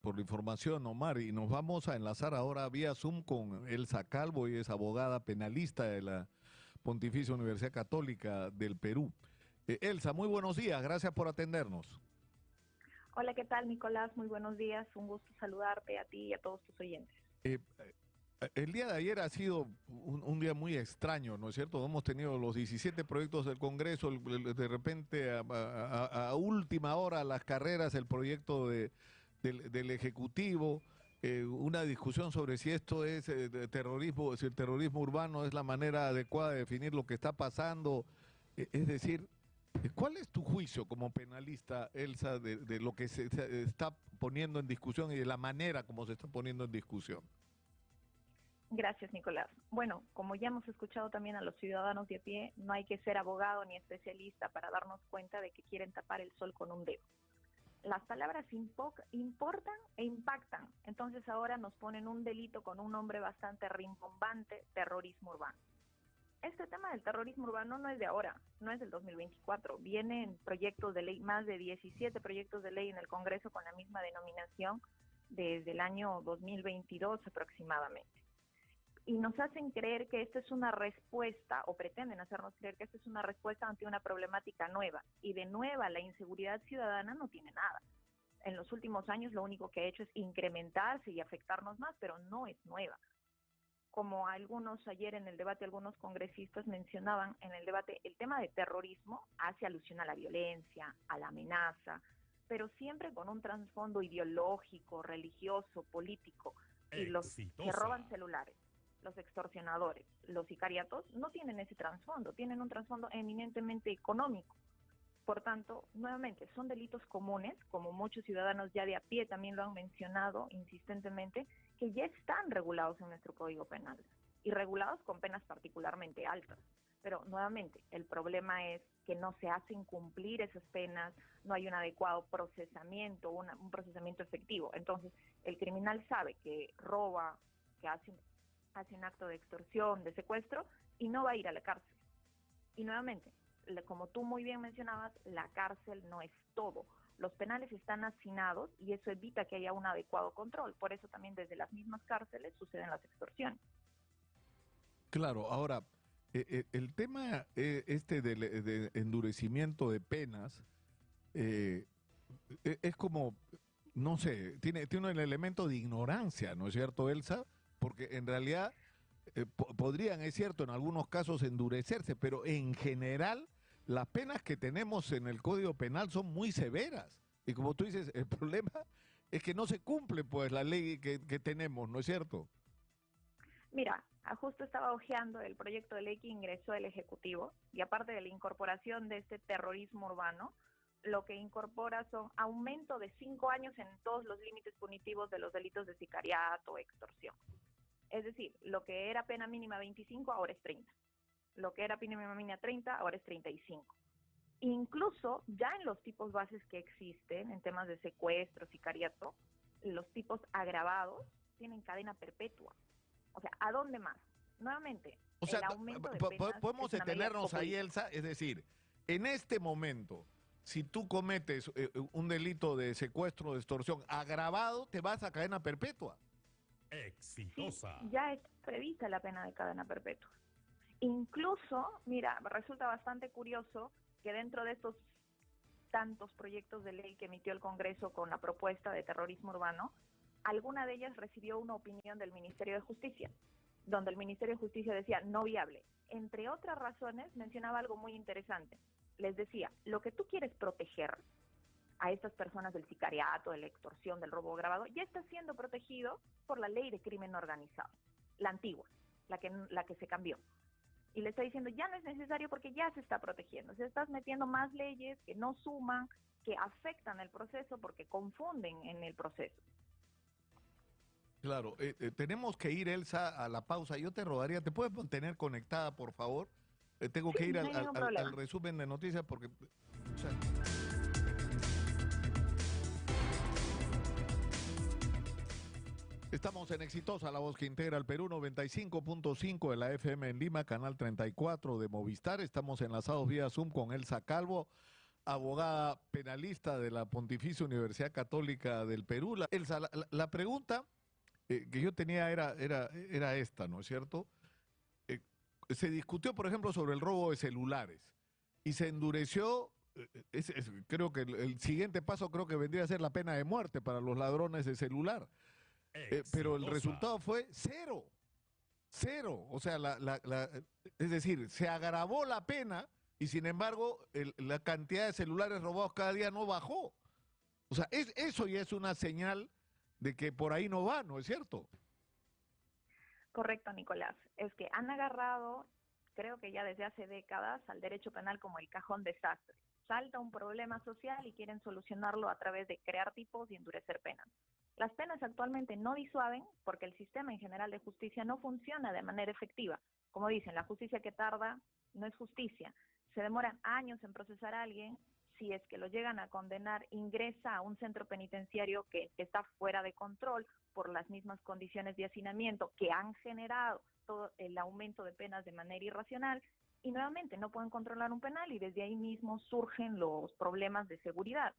por la información, Omar, y nos vamos a enlazar ahora vía Zoom con Elsa Calvo, y es abogada penalista de la Pontificia Universidad Católica del Perú. Elsa, muy buenos días, gracias por atendernos. Hola, ¿qué tal, Nicolás? Muy buenos días, un gusto saludarte a ti y a todos tus oyentes. El día de ayer ha sido un día muy extraño, ¿no es cierto? Hemos tenido los 17 proyectos del Congreso, de repente a última hora las carreras, el proyecto del Ejecutivo, una discusión sobre si esto es de terrorismo, si el terrorismo urbano es la manera adecuada de definir lo que está pasando. Es decir, ¿cuál es tu juicio como penalista, Elsa, de lo que se está poniendo en discusión y de la manera como se está poniendo en discusión? Gracias, Nicolás. Bueno, como ya hemos escuchado también a los ciudadanos de a pie, no hay que ser abogado ni especialista para darnos cuenta de que quieren tapar el sol con un dedo. Las palabras importan e impactan. Entonces ahora nos ponen un delito con un nombre bastante rimbombante: terrorismo urbano. Este tema del terrorismo urbano no es de ahora, no es del 2024. Vienen proyectos de ley, más de 17 proyectos de ley en el Congreso con la misma denominación desde el año 2022 aproximadamente. Y nos hacen creer que esta es una respuesta, o pretenden hacernos creer que esta es una respuesta ante una problemática nueva. Y de nueva, la inseguridad ciudadana no tiene nada. En los últimos años lo único que ha hecho es incrementarse y afectarnos más, pero no es nueva. Como algunos ayer en el debate, algunos congresistas mencionaban en el debate, el tema de terrorismo hace alusión a la violencia, a la amenaza, pero siempre con un trasfondo ideológico, religioso, político. Y los que roban Exitosa. celulares, los extorsionadores, los sicariatos, no tienen ese trasfondo, tienen un trasfondo eminentemente económico. Por tanto, nuevamente, son delitos comunes, como muchos ciudadanos ya de a pie también lo han mencionado insistentemente, que ya están regulados en nuestro Código Penal, y regulados con penas particularmente altas. Pero nuevamente, el problema es que no se hacen cumplir esas penas, no hay un adecuado procesamiento, un procesamiento efectivo. Entonces, el criminal sabe que roba, que hace un acto de extorsión, de secuestro, y no va a ir a la cárcel. Y nuevamente, como tú muy bien mencionabas, la cárcel no es todo. Los penales están hacinados y eso evita que haya un adecuado control. Por eso también desde las mismas cárceles suceden las extorsiones. Claro, ahora, el tema este de endurecimiento de penas es como, no sé, tiene el elemento de ignorancia, ¿no es cierto, Elsa? Porque en realidad podrían, es cierto, en algunos casos endurecerse, pero en general las penas que tenemos en el Código Penal son muy severas. Y como tú dices, el problema es que no se cumple pues la ley que tenemos, ¿no es cierto? Mira, justo estaba hojeando el proyecto de ley que ingresó el Ejecutivo, y aparte de la incorporación de este terrorismo urbano, lo que incorpora son aumento de 5 años en todos los límites punitivos de los delitos de sicariato, extorsión. Es decir, lo que era pena mínima 25 ahora es 30. Lo que era pena mínima 30 ahora es 35. Incluso ya en los tipos bases que existen en temas de secuestro, sicariato, los tipos agravados tienen cadena perpetua. O sea, ¿a dónde más? Nuevamente, O sea, el aumento de penas podemos es una medida detenernos ahí, populista. Elsa, es decir, en este momento, si tú cometes un delito de secuestro o de extorsión agravado, te vas a cadena perpetua. Sí, Exitosa. ya está prevista la pena de cadena perpetua. Incluso, mira, resulta bastante curioso que dentro de estos tantos proyectos de ley que emitió el Congreso con la propuesta de terrorismo urbano, alguna de ellas recibió una opinión del Ministerio de Justicia, donde el Ministerio de Justicia decía no viable. Entre otras razones, mencionaba algo muy interesante. Les decía, lo que tú quieres proteger a estas personas del sicariato, de la extorsión, del robo agravado, ya está siendo protegido por la ley de crimen organizado, la antigua, la que se cambió. Y le está diciendo, ya no es necesario porque ya se está protegiendo. Se estás metiendo más leyes que no suman, que afectan el proceso porque confunden en el proceso. Claro, tenemos que ir, Elsa, a la pausa. Yo te rogaría, ¿te puedes mantener conectada, por favor? Tengo que Sí, ir no hay ningún al problema. resumen de noticias porque... o sea, estamos en Exitosa, la voz que integra el Perú, 95.5 de la FM en Lima, canal 34 de Movistar. Estamos enlazados vía Zoom con Elsa Calvo, abogada penalista de la Pontificia Universidad Católica del Perú. Elsa, la pregunta que yo tenía era esta, ¿no es cierto? Eh, Se discutió, por ejemplo, sobre el robo de celulares y se endureció. Creo que el siguiente paso creo que vendría a ser la pena de muerte para los ladrones de celular. Pero el resultado fue cero, cero. O sea, es decir, se agravó la pena y sin embargo la cantidad de celulares robados cada día no bajó. O sea, eso ya es una señal de que por ahí no va, ¿no es cierto? Correcto, Nicolás. Es que han agarrado, creo que ya desde hace décadas, al derecho penal como el cajón desastre. Salta un problema social y quieren solucionarlo a través de crear tipos y endurecer penas. Las penas actualmente no disuaden porque el sistema en general de justicia no funciona de manera efectiva. Como dicen, la justicia que tarda no es justicia. Se demoran años en procesar a alguien. Si es que lo llegan a condenar, ingresa a un centro penitenciario que está fuera de control por las mismas condiciones de hacinamiento que han generado todo el aumento de penas de manera irracional, y nuevamente no pueden controlar un penal y desde ahí mismo surgen los problemas de seguridad.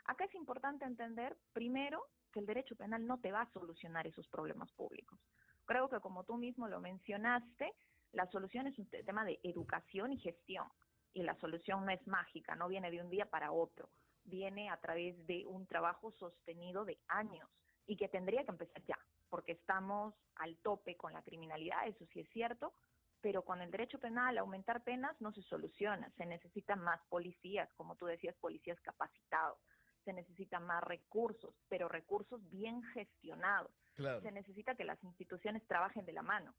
Acá es importante entender, primero, que el derecho penal no te va a solucionar esos problemas públicos. Creo que como tú mismo lo mencionaste, la solución es un tema de educación y gestión. Y la solución no es mágica, no viene de un día para otro, viene a través de un trabajo sostenido de años y que tendría que empezar ya, porque estamos al tope con la criminalidad, eso sí es cierto, pero con el derecho penal aumentar penas no se soluciona, se necesitan más policías, como tú decías, policías capacitados, se necesitan más recursos, pero recursos bien gestionados, Claro. se necesita que las instituciones trabajen de la mano.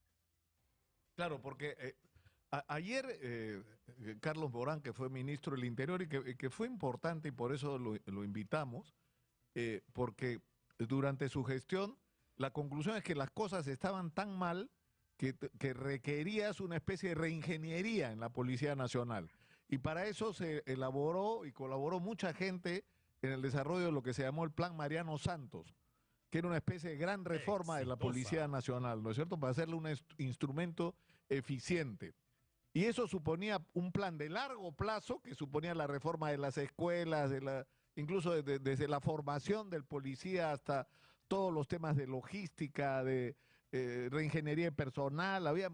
Claro, porque ayer Carlos Morán, que fue ministro del Interior y que fue importante y por eso lo invitamos, porque durante su gestión la conclusión es que las cosas estaban tan mal que requerías una especie de reingeniería en la Policía Nacional. Y para eso se elaboró y colaboró mucha gente en el desarrollo de lo que se llamó el Plan Mariano Santos, que era una especie de gran reforma de la Policía Nacional, ¿no es cierto?, para hacerle un instrumento eficiente. Y eso suponía un plan de largo plazo, que suponía la reforma de las escuelas, incluso desde la formación del policía hasta todos los temas de logística, de reingeniería de personal, había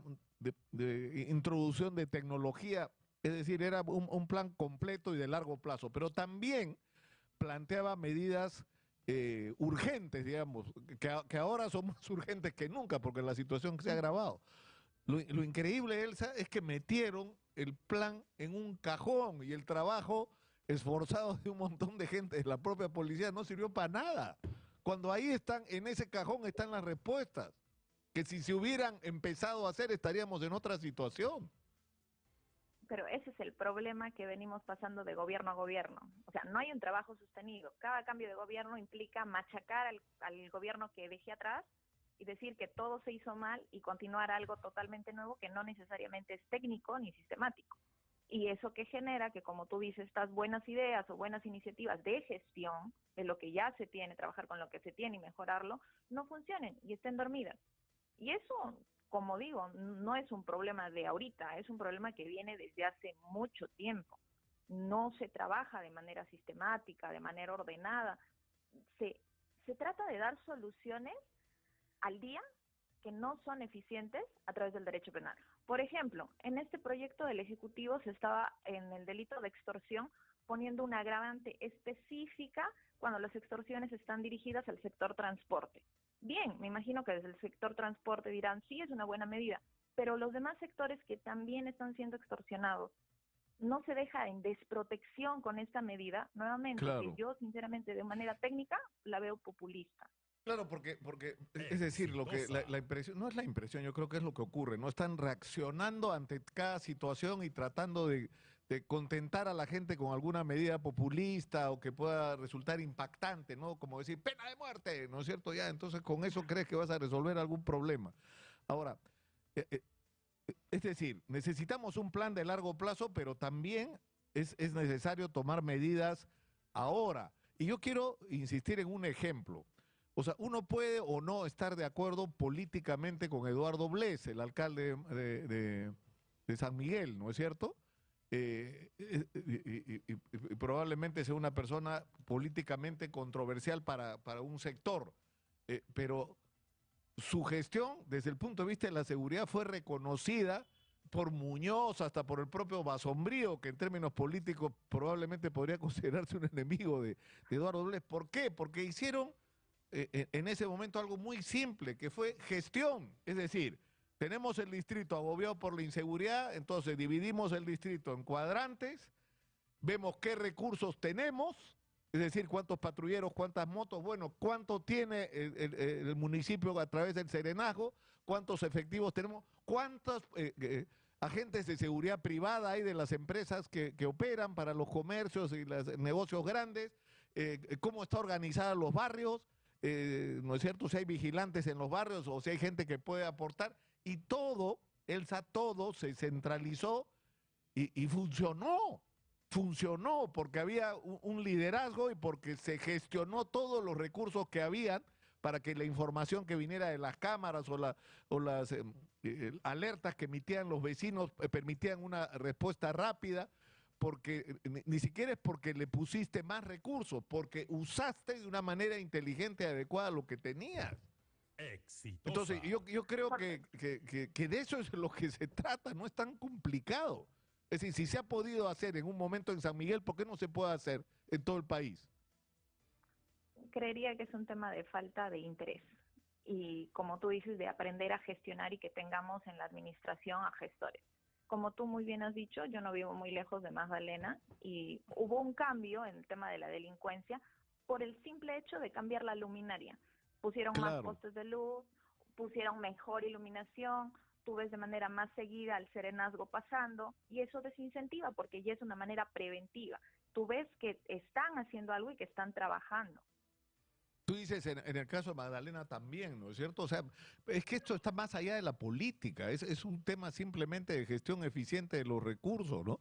de introducción de tecnología, es decir, era un plan completo y de largo plazo, pero también planteaba medidas urgentes, digamos, que ahora son más urgentes que nunca porque la situación se ha agravado. Lo increíble, Elsa, es que metieron el plan en un cajón y el trabajo esforzado de un montón de gente de la propia policía no sirvió para nada. Cuando ahí están, en ese cajón están las respuestas, que si se hubieran empezado a hacer estaríamos en otra situación. Pero ese es el problema que venimos pasando de gobierno a gobierno. O sea, no hay un trabajo sostenido. Cada cambio de gobierno implica machacar al gobierno que dejé atrás y decir que todo se hizo mal y continuar algo totalmente nuevo que no necesariamente es técnico ni sistemático. Y eso que genera que, como tú dices, estas buenas ideas o buenas iniciativas de gestión de lo que ya se tiene, trabajar con lo que se tiene y mejorarlo, no funcionen y estén dormidas. Y eso, como digo, no es un problema de ahorita, es un problema que viene desde hace mucho tiempo. No se trabaja de manera sistemática, de manera ordenada. Se, se trata de dar soluciones al día que no son eficientes a través del derecho penal. Por ejemplo, en este proyecto del Ejecutivo se estaba en el delito de extorsión poniendo una agravante específica cuando las extorsiones están dirigidas al sector transporte. Bien, me imagino que desde el sector transporte dirán, sí, es una buena medida, pero los demás sectores que también están siendo extorsionados, no se deja en desprotección con esta medida, nuevamente, que Claro. yo sinceramente de manera técnica la veo populista. Claro, porque es decir, lo que la impresión, no es la impresión, yo creo que es lo que ocurre, no están reaccionando ante cada situación y tratando de contentar a la gente con alguna medida populista o que pueda resultar impactante, ¿no? Como decir, pena de muerte, ¿no es cierto? Ya, entonces con eso crees que vas a resolver algún problema. Ahora, eh, eh, es decir, necesitamos un plan de largo plazo, pero también es necesario tomar medidas ahora. Y yo quiero insistir en un ejemplo. O sea, uno puede o no estar de acuerdo políticamente con Eduardo Bless, el alcalde de San Miguel, ¿no es cierto? y probablemente sea una persona políticamente controversial para un sector, pero su gestión desde el punto de vista de la seguridad fue reconocida por Muñoz, hasta por el propio Basombrío, que en términos políticos probablemente podría considerarse un enemigo de Eduardo Blest. ¿Por qué? Porque hicieron en ese momento algo muy simple, que fue gestión. Es decir, tenemos el distrito agobiado por la inseguridad, entonces dividimos el distrito en cuadrantes, vemos qué recursos tenemos, es decir, cuántos patrulleros, cuántas motos, bueno, cuánto tiene el municipio a través del serenazgo, cuántos efectivos tenemos, cuántos agentes de seguridad privada hay de las empresas que operan para los comercios y los negocios grandes, cómo está organizada los barrios, ¿no es cierto? Si hay vigilantes en los barrios o si hay gente que puede aportar, y todo, Elsa, todo se centralizó y funcionó. Funcionó porque había un liderazgo y porque se gestionó todos los recursos que habían para que la información que viniera de las cámaras o las alertas que emitían los vecinos permitían una respuesta rápida, porque ni siquiera es porque le pusiste más recursos, porque usaste de una manera inteligente y adecuada lo que tenías. Exitosa. Entonces, yo creo que de eso es lo que se trata, no es tan complicado. Es decir, si se ha podido hacer en un momento en San Miguel, ¿por qué no se puede hacer en todo el país? Creería que es un tema de falta de interés y, como tú dices, de aprender a gestionar y que tengamos en la administración a gestores. Como tú muy bien has dicho, yo no vivo muy lejos de Magdalena y hubo un cambio en el tema de la delincuencia por el simple hecho de cambiar la luminaria. Pusieron más postes de luz, pusieron mejor iluminación, tú ves de manera más seguida al serenazgo pasando y eso desincentiva porque ya es una manera preventiva. Tú ves que están haciendo algo y que están trabajando. Tú dices en el caso de Magdalena también, ¿no es cierto? O sea, es que esto está más allá de la política, es un tema simplemente de gestión eficiente de los recursos, ¿no?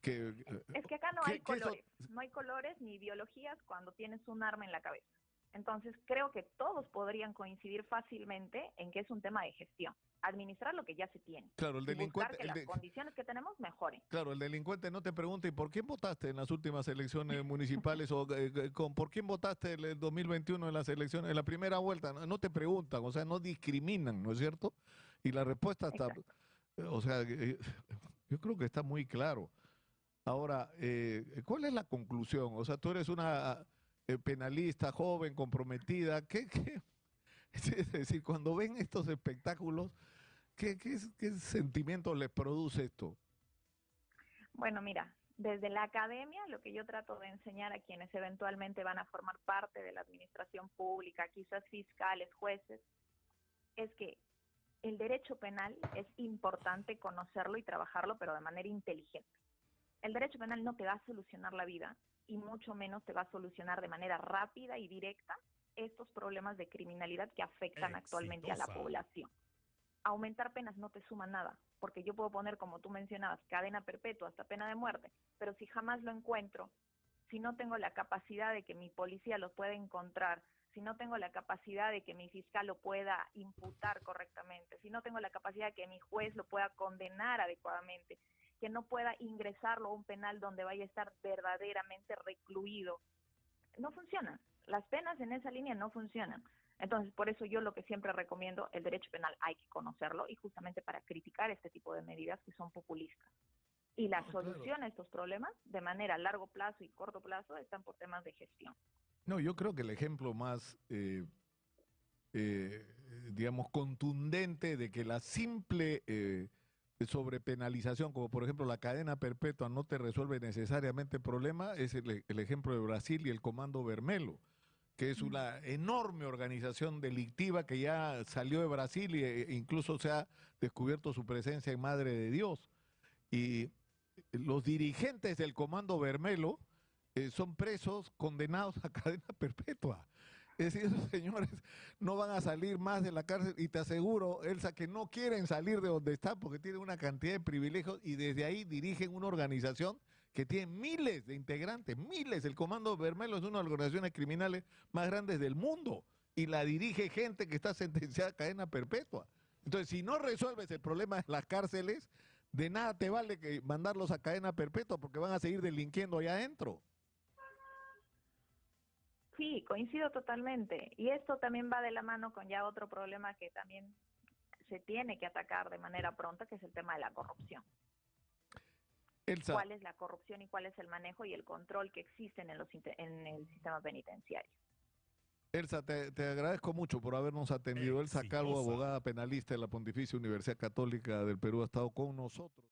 Es que acá no hay colores, no hay colores ni ideologías cuando tienes un arma en la cabeza. Entonces creo que todos podrían coincidir fácilmente en que es un tema de gestión. Administrar lo que ya se tiene. Claro, el delincuente. Buscar que las condiciones que tenemos mejoren. Claro, el delincuente no te pregunta, ¿y por quién votaste en las últimas elecciones municipales? O ¿por quién votaste en el 2021 en las elecciones, en la primera vuelta? No te preguntan, o sea, no discriminan, ¿no es cierto? Y la respuesta está, o sea, yo creo que está muy claro. Ahora, ¿cuál es la conclusión? O sea, tú eres una penalista joven, comprometida. Es decir, cuando ven estos espectáculos, ¿qué sentimientos les produce esto? Bueno, mira, desde la academia lo que yo trato de enseñar a quienes eventualmente van a formar parte de la administración pública, quizás fiscales, jueces, es que el derecho penal es importante conocerlo y trabajarlo, pero de manera inteligente. El derecho penal no te va a solucionar la vida y mucho menos te va a solucionar de manera rápida y directa estos problemas de criminalidad que afectan actualmente a la población. Aumentar penas no te suma nada, porque yo puedo poner, como tú mencionabas, cadena perpetua hasta pena de muerte, pero si jamás lo encuentro, si no tengo la capacidad de que mi policía lo pueda encontrar, si no tengo la capacidad de que mi fiscal lo pueda imputar correctamente, si no tengo la capacidad de que mi juez lo pueda condenar adecuadamente, que no pueda ingresarlo a un penal donde vaya a estar verdaderamente recluido, no funciona. Las penas en esa línea no funcionan. Entonces, por eso yo lo que siempre recomiendo, el derecho penal hay que conocerlo y justamente para criticar este tipo de medidas que son populistas. Y la solución a estos problemas, de manera a largo plazo y corto plazo, están por temas de gestión. No, yo creo que el ejemplo más, digamos, contundente de que la simple sobrepenalización, como por ejemplo la cadena perpetua, no te resuelve necesariamente el problema, es el ejemplo de Brasil y el Comando Vermelho, que es una enorme organización delictiva que ya salió de Brasil e incluso se ha descubierto su presencia en Madre de Dios. Y los dirigentes del Comando Vermelho son presos condenados a cadena perpetua. Es decir, esos señores no van a salir más de la cárcel y te aseguro, Elsa, que no quieren salir de donde están porque tienen una cantidad de privilegios y desde ahí dirigen una organización que tiene miles de integrantes, miles. El Comando Vermelho es una de las organizaciones criminales más grandes del mundo y la dirige gente que está sentenciada a cadena perpetua. Entonces, si no resuelves el problema de las cárceles, De nada te vale que mandarlos a cadena perpetua porque van a seguir delinquiendo allá adentro. Sí, coincido totalmente. Y esto también va de la mano con ya otro problema que también se tiene que atacar de manera pronta, que es el tema de la corrupción. Elsa, ¿Cuál es la corrupción y cuál es el manejo y el control que existen en el sistema penitenciario? Elsa, te agradezco mucho por habernos atendido. Elsa Calvo, Exitosa. abogada penalista de la Pontificia Universidad Católica del Perú, ha estado con nosotros.